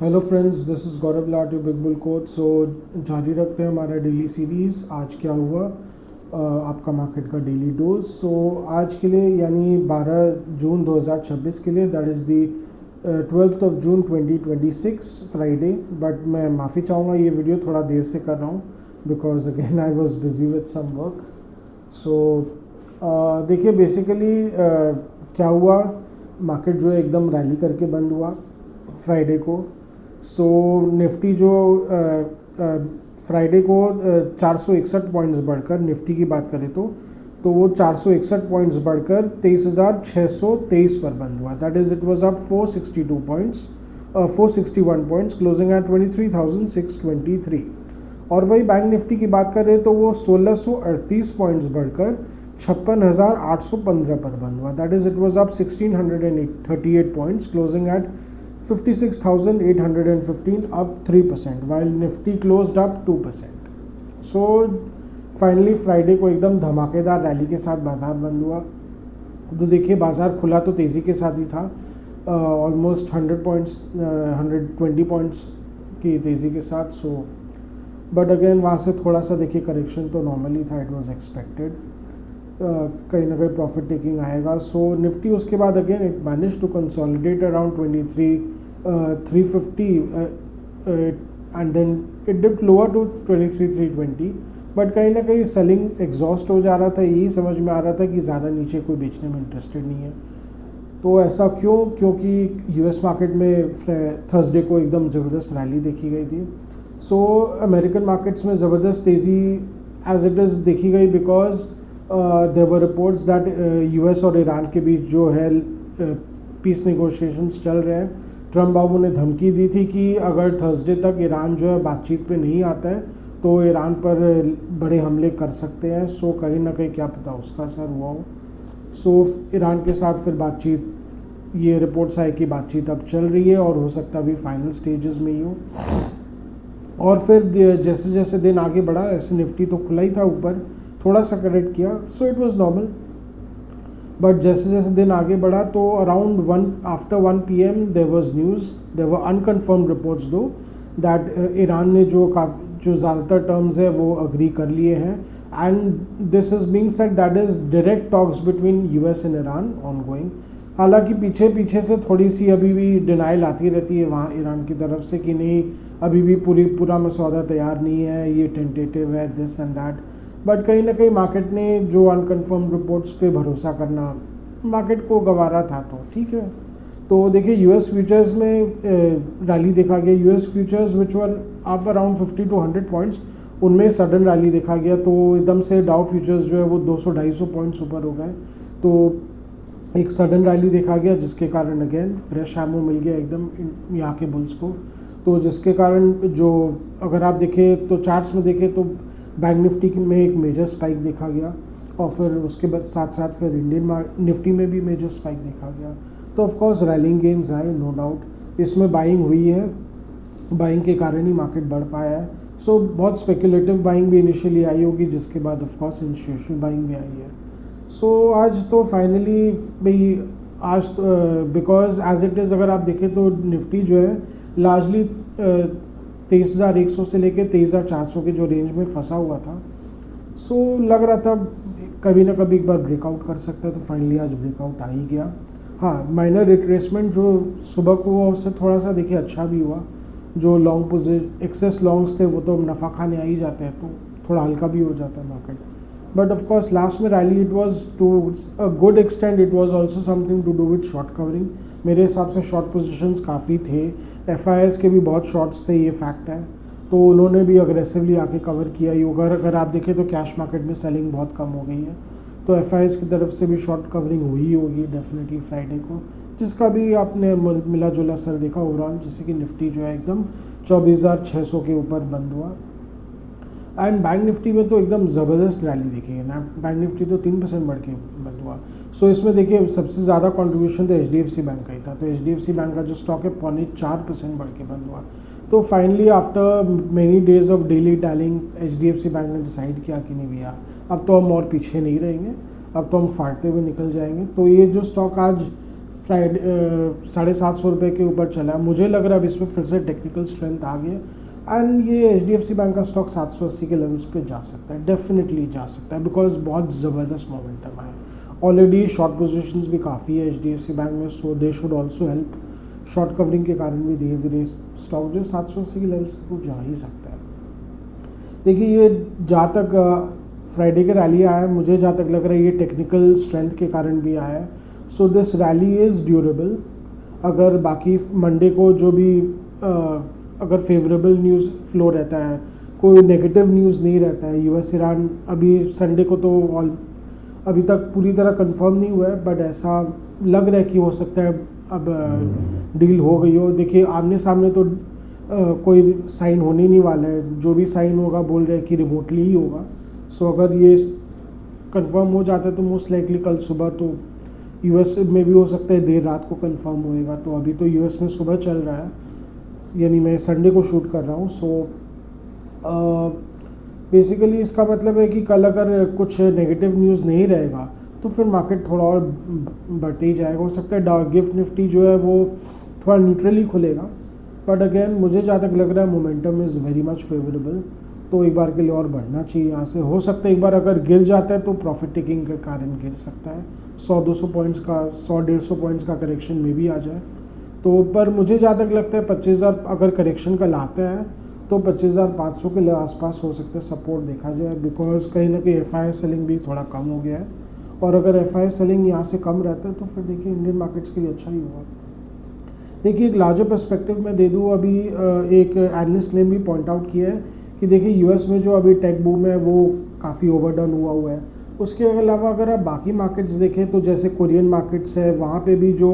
Hello friends, this is Gaurav Lath you big bull coach. So जारी रखते हैं हमारा डेली सीरीज़। आज क्या हुआ आपका मार्केट का डेली डोज। सो आज के लिए यानी 12 जून 2026 के लिए, that is the 12th of June 2026 Friday. But मैं माफ़ी चाहूँगा, ये वीडियो थोड़ा देर से कर रहा हूँ because again I was busy with some work. So देखिए बेसिकली क्या हुआ, मार्केट जो है एकदम रैली करके बंद हुआ फ्राइडे को। सो निफ्टी जो फ्राइडे को 461 पॉइंट्स बढ़कर, निफ्टी की बात करें तो वो 461 पॉइंट्स बढ़कर 23,623 पर बंद हुआ। That is it was up 461 points closing at 23,623। और वही बैंक निफ्टी की बात करें तो वो 1,638 पॉइंट्स बढ़कर 56,815 पर बंद हुआ। That is it was up 1,638 points closing at 56,815, up 3%, while Nifty closed up 2%. So finally Friday को एकदम धमाकेदार रैली के साथ बाजार बंद हुआ। तो देखिए बाजार खुला तो तेज़ी के साथ ही था, ऑलमोस्ट 100 पॉइंट्स 120 पॉइंट्स की तेज़ी के साथ। सो बट अगेन वहाँ से थोड़ा सा देखिए करेक्शन तो नॉर्मली था, इट वाज एक्सपेक्टेड। कहीं ना कहीं प्रॉफिट टेकिंग आएगा। सो निफ्टी उसके बाद again it manage to consolidate around 23,350 and then it dipped lower to 23,320। But कहीं ना कहीं सेलिंग एग्जॉस्ट हो जा रहा था, यही समझ में आ रहा था कि ज़्यादा नीचे कोई बेचने में इंटरेस्टेड नहीं है। तो ऐसा क्यों? क्योंकि यूएस मार्केट में थर्सडे को एकदम ज़बरदस्त रैली देखी गई थी। सो अमेरिकन मार्केट्स में ज़बरदस्त तेज़ी एज इट इज़ देखी गई because there were reports that US और ईरान के बीच जो है पीस नेगोशिएशंस चल रहे हैं। ट्रम्प बाबू ने धमकी दी थी कि अगर थर्सडे तक ईरान जो है बातचीत पे नहीं आता है तो ईरान पर बड़े हमले कर सकते हैं। सो कहीं ना कहीं क्या पता उसका असर हुआ हो। सो ईरान के साथ फिर बातचीत, ये रिपोर्ट्स आए कि बातचीत अब चल रही है और हो सकता भी फाइनल स्टेजेस में ही हो। और फिर जैसे जैसे दिन आगे बढ़ा, ऐसे निफ्टी तो खुला ही था ऊपर, थोड़ा सा करेक्ट किया, so it was normal. But जैसे जैसे दिन आगे बढ़ा तो around after 1 PM there was news, there were unconfirmed reports though that Iran ने जो ज़्यादातर टर्म्स है वो अग्री कर लिए हैं। And this is being said that is direct talks between US and Iran on going. हालांकि पीछे पीछे से थोड़ी सी अभी भी डिनाइल आती रहती है वहाँ ईरान की तरफ से कि नहीं, अभी भी पूरा मसौदा तैयार नहीं है, ये टेंटेटिव है, दिस एंड दैट। बट कहीं ना कहीं मार्केट ने जो अनकन्फर्म रिपोर्ट्स पे भरोसा करना मार्केट को गंवारा था, तो ठीक है। तो देखिए यूएस फ्यूचर्स में रैली देखा गया। US futures which were up around 50 to 100 points, उनमें सडन रैली देखा गया। तो एकदम से डाउ फ्यूचर्स जो है वो 200-250 पॉइंट्स ऊपर हो गए। तो एक सडन रैली देखा गया जिसके कारण अगेन फ्रेश एमो मिल गया एकदम यहाँ के बुल्स को। तो जिसके कारण जो अगर आप देखें तो चार्ट्स में देखें तो बैंक निफ्टी में एक मेजर स्पाइक देखा गया और फिर उसके बाद साथ साथ फिर इंडियन निफ्टी में भी मेजर स्पाइक देखा गया। तो ऑफकोर्स रैलिंग गेन्स आए, नो डाउट। इसमें बाइंग हुई है, बाइंग के कारण ही मार्केट बढ़ पाया है। सो बहुत स्पेकुलेटिव बाइंग भी इनिशियली आई होगी, जिसके बाद ऑफकोर्स इंस्टीट्यूशनल बाइंग भी आई है। सो आज तो फाइनली भाई आज बिकॉज एज इट इज़ अगर आप देखें तो निफ्टी जो है लार्जली 23,100 से लेकर 23,400 के जो रेंज में फंसा हुआ था। सो लग रहा था कभी ना कभी एक बार ब्रेकआउट कर सकता है, तो फाइनली आज ब्रेकआउट आ ही गया। हाँ, माइनर रिट्रेसमेंट जो सुबह को हुआ उससे थोड़ा सा देखिए अच्छा भी हुआ। जो लॉन्ग एक्सेस लॉन्ग्स थे वो तो नफ़ा खाने आ ही जाते हैं, तो थोड़ा हल्का भी हो जाता है market. But of course last में rally it was to a good extent, it was also something to do with short covering. मेरे हिसाब से शॉर्ट पोजीशंस काफ़ी थे, एफआईएस के भी बहुत शॉर्ट्स थे, ये फैक्ट है। तो उन्होंने भी अग्रेसिवली आके कवर किया ही होगा। अगर आप देखें तो कैश मार्केट में सेलिंग बहुत कम हो गई है, तो एफआईएस की तरफ से भी शॉर्ट कवरिंग हुई होगी डेफिनेटली फ्राइडे को, जिसका भी आपने मिला जुला असर देखा ओवरऑल। जैसे कि निफ्टी जो है एकदम 24,600 के ऊपर बंद हुआ। एंड बैंक निफ्टी में तो एकदम ज़बरदस्त रैली देखी है ना, बैंक निफ्टी तो 3% बढ़ के बंद हुआ। सो इसमें देखिए सबसे ज़्यादा कंट्रीब्यूशन तो एचडीएफसी बैंक का ही था। तो एचडीएफसी बैंक का जो स्टॉक है 4.5% बढ़ के बंद हुआ। तो finally after many days of daily टैलिंग HDFC bank ने डिसाइड किया कि नहीं भैया अब तो हम और पीछे नहीं रहेंगे, अब तो हम फाड़ते हुए निकल जाएंगे। तो ये जो स्टॉक आज फ्राइडे 750 के ऊपर चला। मुझे लग रहा है अब इसमें फिर से टेक्निकल स्ट्रेंथ आ गया एंड ये HDFC बैंक का स्टॉक 780 के लेवल्स पे जा सकता है, डेफिनेटली जा सकता है, बिकॉज बहुत ज़बरदस्त मोमेंटम है। ऑलरेडी शॉर्ट पोजीशंस भी काफ़ी है HDFC बैंक में, so they should also help. Short covering के कारण भी धीरे धीरे स्टॉक जो 780 के लेवल्स को जा ही सकता है। देखिए ये जहाँ तक फ्राइडे के रैली आया है, मुझे जहाँ तक लग रहा है ये टेक्निकल स्ट्रेंथ के कारण भी आया है। So this rally is durable. अगर बाकी मंडे को जो भी अगर फेवरेबल न्यूज़ फ्लो रहता है, कोई नेगेटिव न्यूज़ नहीं रहता है, US ईरान अभी संडे को तो अभी तक पूरी तरह कंफर्म नहीं हुआ है, बट ऐसा लग रहा है कि हो सकता है अब डील हो गई हो। देखिए आमने सामने तो कोई साइन होने नहीं वाला है, जो भी साइन होगा बोल रहे हैं कि रिमोटली ही होगा। सो अगर ये कंफर्म हो जाता है तो मोस्ट लाइकली कल सुबह तो US में भी हो सकता है देर रात को कंफर्म होएगा। तो अभी तो US में सुबह चल रहा है, यानी मैं संडे को शूट कर रहा हूँ। सो बेसिकली इसका मतलब है कि कल अगर कुछ नेगेटिव न्यूज़ नहीं रहेगा तो फिर मार्केट थोड़ा और बढ़ते ही जाएगा। हो सकता है गिफ्ट निफ्टी जो है वो थोड़ा न्यूट्रली खुलेगा, बट अगेन मुझे जहाँ तक लग रहा है momentum is very much favourable, तो एक बार के लिए और बढ़ना चाहिए यहाँ से। हो सकता है एक बार अगर गिर जाता है तो प्रॉफिट टेकिंग के कारण गिर सकता है, 100-200 पॉइंट्स का 100-150 पॉइंट्स का करेक्शन में भी आ जाए। तो पर मुझे जहाँ तक लगता है 25,000 अगर करेक्शन का लाता है तो 25,500 के आसपास हो सकता है सपोर्ट देखा जाए, बिकॉज कहीं ना कहीं FII सेलिंग भी थोड़ा कम हो गया है। और अगर FII सेलिंग यहाँ से कम रहता है तो फिर देखिए इंडियन मार्केट्स के लिए अच्छा ही होगा। देखिए एक लार्जर पर्सपेक्टिव में दे दूँ, अभी एक एनालिस्ट ने भी पॉइंट आउट किया है कि देखिए US में जो अभी टेक बूम है वो काफ़ी ओवरडन हुआ है। उसके अलावा अगर आप बाकी मार्केट्स देखें तो जैसे कोरियन मार्केट्स है, वहाँ पे भी जो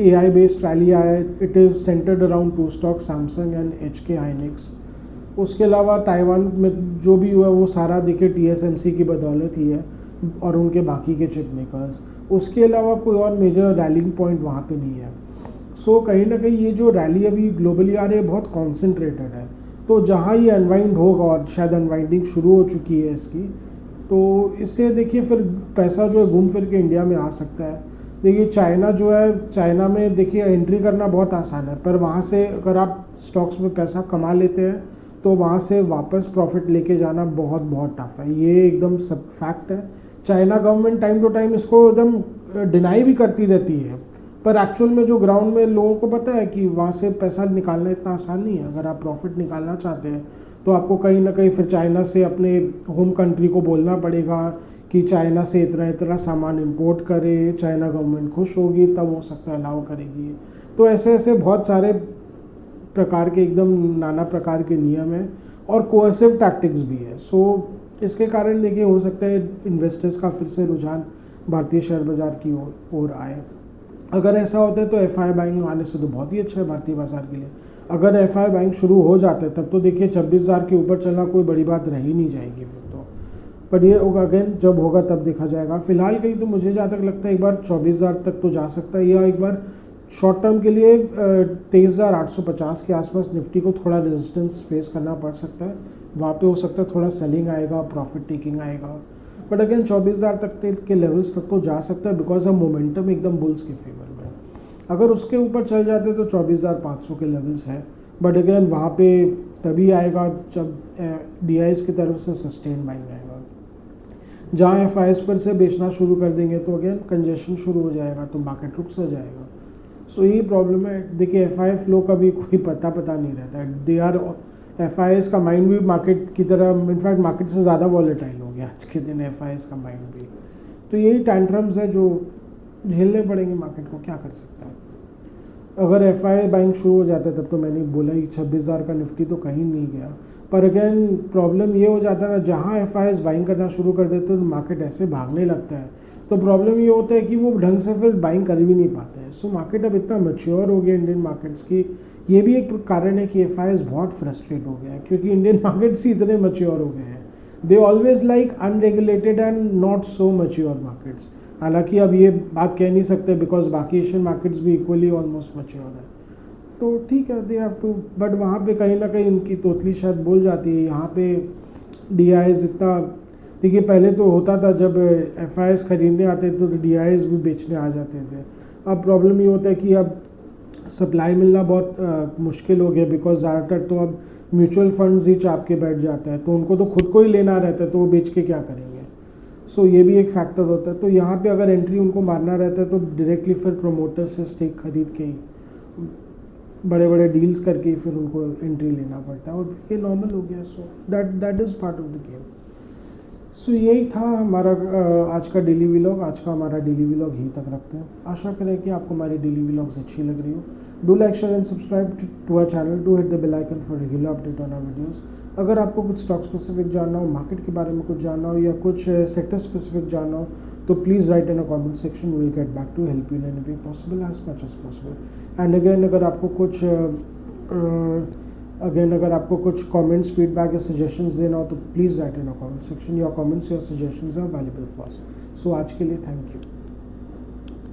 AI बेस्ड रैली आया है, it is centred around 2 stock, Samsung and HK Hynix. उसके अलावा ताइवान में जो भी हुआ वो सारा देखिए TSMC की बदौलत ही है और उनके बाकी के चिप मेकर्स। उसके अलावा कोई और मेजर रैलिंग पॉइंट वहाँ पे नहीं है। सो कहीं ना कहीं ये जो रैली अभी ग्लोबली आ रही है बहुत कॉन्सेंट्रेटेड है, तो जहाँ ये अनवाइंड होगा और शायद अनवाइंडिंग शुरू हो चुकी है इसकी, तो इससे देखिए फिर पैसा जो है घूम फिर के इंडिया में आ सकता है। देखिए चाइना जो है, चाइना में देखिए एंट्री करना बहुत आसान है, पर वहाँ से अगर आप स्टॉक्स में पैसा कमा लेते हैं तो वहाँ से वापस प्रॉफिट लेके जाना बहुत बहुत टफ है, ये एकदम सब फैक्ट है। China government time to time इसको एकदम डिनाई भी करती रहती है, पर एक्चुअल में जो ग्राउंड में लोगों को पता है कि वहाँ से पैसा निकालना इतना आसान नहीं है। अगर आप प्रॉफिट निकालना चाहते हैं तो आपको कहीं ना कहीं फिर चाइना से अपने होम कंट्री को बोलना पड़ेगा कि चाइना से इतना इतना सामान इंपोर्ट करे, चाइना गवर्नमेंट खुश होगी तब हो सकता है अलाउ करेगी। तो ऐसे ऐसे बहुत सारे प्रकार के एकदम नाना प्रकार के नियम हैं और कोएसिव टैक्टिक्स भी है। सो इसके कारण देखिए हो सकता है इन्वेस्टर्स का फिर से रुझान भारतीय शेयर बाजार की ओर आए। अगर ऐसा होता है तो FII बाइंग आने से तो बहुत ही अच्छा है भारतीय बाजार के लिए। अगर FII बाइंग शुरू हो जाता है तब तो देखिए 26,000 के ऊपर चलना कोई बड़ी बात रह ही नहीं जाएगी फिर तो, पर ये होगा अगेन जब होगा तब देखा जाएगा। फिलहाल के लिए तो मुझे जहाँ तक लगता है एक बार 24,000 तक तो जा सकता है, या एक बार शॉर्ट टर्म के लिए 23,850 के आसपास निफ्टी को थोड़ा रेजिस्टेंस फेस करना पड़ सकता है। वहाँ पे हो सकता है थोड़ा सेलिंग आएगा, प्रॉफिट टेकिंग आएगा, बट अगेन 24,000 तक के लेवल्स तक तो जा सकता है बिकॉज ऑफ मोमेंटम एकदम बुल्स के फेवर में। अगर उसके ऊपर चल जाते तो 24,500 के लेवल्स है, बट अगेन वहाँ पे तभी आएगा जब DIs की तरफ से सस्टेन बाइंग आएगा। जहाँ FIs पर से बेचना शुरू कर देंगे तो अगेन कंजेशन शुरू हो जाएगा, तो मार्केट रुक सा जाएगा। सो यही प्रॉब्लम है। देखिए FI फ्लो का भी कोई पता नहीं रहता है। दे आर FIs का माइंड भी मार्केट की तरह, इनफैक्ट मार्केट से ज़्यादा वॉलेटाइल हो गया आज के दिन FIs का माइंड भी। तो यही टैंट्रम्स है जो झेलने पड़ेंगे मार्केट को, क्या कर सकता है। अगर FI बाइंग शुरू हो जाता है तब तो मैंने बोला ही 26,000 का निफ्टी तो कहीं नहीं गया, पर अगेन प्रॉब्लम ये हो जाता है ना, जहाँ FIs बाइंग करना शुरू कर देते हैं तो मार्केट ऐसे भागने लगता है, तो प्रॉब्लम ये होता है कि वो ढंग से फिर बाइंग कर भी नहीं पाते हैं। सो मार्केट अब इतना मैच्योर हो गया इंडियन मार्केट्स की, ये भी एक कारण है कि FIs बहुत फ्रस्ट्रेट हो गया है, क्योंकि इंडियन मार्केट्स ही इतने मैच्योर हो गए हैं। They always like unregulated and not so mature markets. हालांकि अब ये बात कह नहीं सकते बिकॉज बाकी एशियन मार्केट्स भी इक्वली ऑलमोस्ट मैच्योर है, तो ठीक है दे हैव टू, बट वहाँ पे कहीं ना कहीं उनकी तोतली शायद बोल जाती है। यहाँ पे DIs इतना, देखिए पहले तो होता था जब FIs खरीदने आते थे तो DIs भी बेचने आ जाते थे, अब प्रॉब्लम ये होता है कि अब सप्लाई मिलना बहुत मुश्किल हो गया, बिकॉज ज़्यादातर तो अब म्यूचुअल फंड्स ही चाप के बैठ जाता है, तो उनको तो खुद को ही लेना रहता है, तो वो बेच के क्या करेंगे। सो ये भी एक फैक्टर होता है। तो यहाँ पे अगर एंट्री उनको मारना रहता है तो डायरेक्टली फिर प्रोमोटर से स्टेक खरीद के ही बड़े बड़े डील्स करके ही फिर उनको एंट्री लेना पड़ता है, और ये नॉर्मल हो गया। So that is part of the game. So यही था हमारा आज का डेली व्लॉग। आज का हमारा डेली व्लॉग यहीं तक रखते हैं। आशा करें कि आपको हमारी डेली व्लॉग्स अच्छी लग रही हो। Do like, share and subscribe to our channel, to hit the bell icon for regular update on our videos. अगर आपको कुछ स्टॉक स्पेसिफिक जानना हो, मार्केट के बारे में कुछ जानना हो, या कुछ सेक्टर स्पेसिफिक जानना हो, तो please write in a comment section. Will get back to help you in any way possible, as much as possible. And again अगर आपको कुछ कमेंट्स, फीडबैक या सजेशंस देना हो, तो please write in a comment section. Your comments, your suggestions are valuable for us. So आज के लिए थैंक यू।